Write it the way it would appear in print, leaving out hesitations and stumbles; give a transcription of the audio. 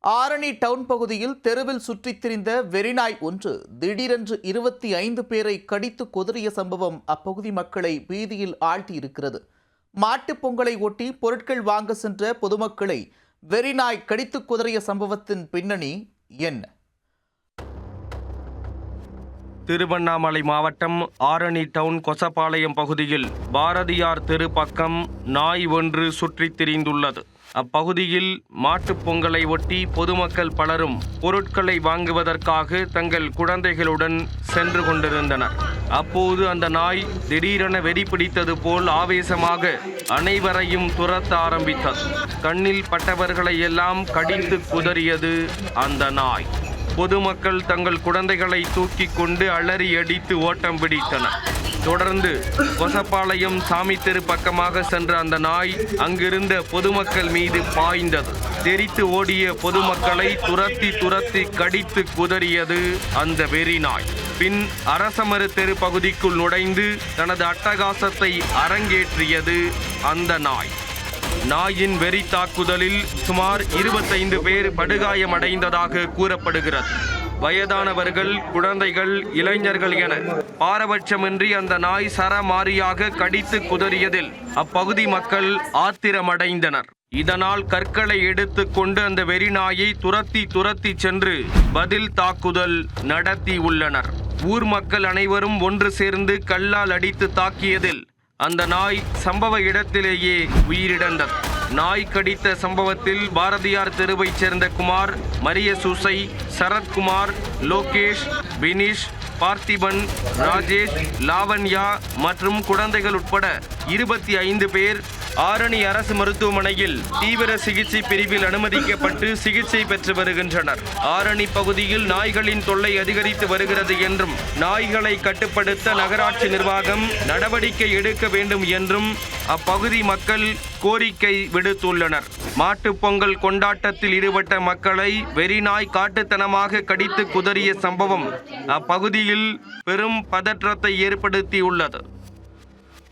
Arani down பகுதியில் தெருவில் சுற்றித் திரிந்த வெறிநாய் ஒன்று திடீரென்று 25 பேரை கடித்து கொதறிய சம்பவம் அப்பகுதி மக்களை பீதியில் ஆழ்த்தியிருக்கிறது. மாட்டுப் பொங்கலை ஒட்டி பொருட்கள் வாங்க சென்ற பொதுமக்களை வெறிநாய் கடித்து கொதறிய சம்பவத்தின் பின்னணி என்ன? திருவண்ணாமலை மாவட்டம் ஆரணி டவுன் கொசப்பாளையம் பகுதியில் பாரதியார் தெரு பக்கம் நாய் ஒன்று சுற்றித் திரிந்துள்ளது. அப்பகுதியில் மாட்டுப் பொங்கலை ஒட்டி பொதுமக்கள் பலரும் பொருட்களை வாங்குவதற்காக தங்கள் குழந்தைகளுடன் சென்று கொண்டிருந்தனர். அப்போது அந்த நாய் திடீரென வெறி பிடித்தது போல் ஆவேசமாக அனைவரையும் துரத்த ஆரம்பித்தது. கண்ணில் பட்டவர்களை எல்லாம் கடித்து குதறியது அந்த நாய். பொதுமக்கள் தங்கள் குழந்தைகளை தூக்கி கொண்டு அலறி அடித்து ஓட்டம் பிடித்தனர். தொடர்ந்து கொசப்பாளையம் சாமி தெரு பக்கமாக சென்ற அந்த நாய் அங்கிருந்த பொதுமக்கள் மீது பாய்ந்தது. தெரித்து ஓடிய பொதுமக்களை துரத்தி கடித்து குதறியது அந்த வெறி நாய். பின் அரசமரு தெரு பகுதிக்குள் நுழைந்து தனது அட்டகாசத்தை அரங்கேற்றியது அந்த நாய். நாயின் வெறி தாக்குதலில் சுமார் 25 பேர் படுகாயமடைந்ததாக கூறப்படுகிறது. வயதானவர்கள், குழந்தைகள், இளைஞர்கள் என பாரபட்சமின்றி அந்த நாய் சரமாரியாக கடித்து குதறியதில் அப்பகுதி மக்கள் ஆத்திரமடைந்தனர். இதனால் கற்களை எடுத்து கொண்டு அந்த வெறி நாயை துரத்தி சென்று பதில் தாக்குதல் நடத்தி உள்ளனர். ஊர் மக்கள் அனைவரும் ஒன்று சேர்ந்து கல்லால் அடித்து தாக்கியதில் அந்த நாய் சம்பவ இடத்திலேயே உயிரிழந்தது. நாய் கடித்த சம்பவத்தில் பாரதியார் தெருவைச் சேர்ந்த குமார், மரியசூசை, சரத்குமார், லோகேஷ், பினிஷ், பார்த்திபன், ராஜேஷ், லாவண்யா மற்றும் குழந்தைகள் உட்பட 25 பேர் ஆரணி அரசு மருத்துவமனையில் தீவிர சிகிச்சை பிரிவில் அனுமதிக்கப்பட்டு சிகிச்சை பெற்று வருகின்றனர். ஆரணி பகுதியில் நாய்களின் தொல்லை அதிகரித்து வருகிறது என்றும் நாய்களை கட்டுப்படுத்த நகராட்சி நிர்வாகம் நடவடிக்கை எடுக்க வேண்டும் என்றும் அப்பகுதி மக்கள் கோரிக்கை விடுத்துள்ளனர். மாட்டுப் பொங்கல் கொண்டாட்டத்தில் ஈடுபட்ட மக்களை வெறிநாய் காட்டுத்தனமாக கடித்து குதறிய சம்பவம் அப்பகுதியில் பெரும் பதற்றத்தை ஏற்படுத்தியுள்ளது.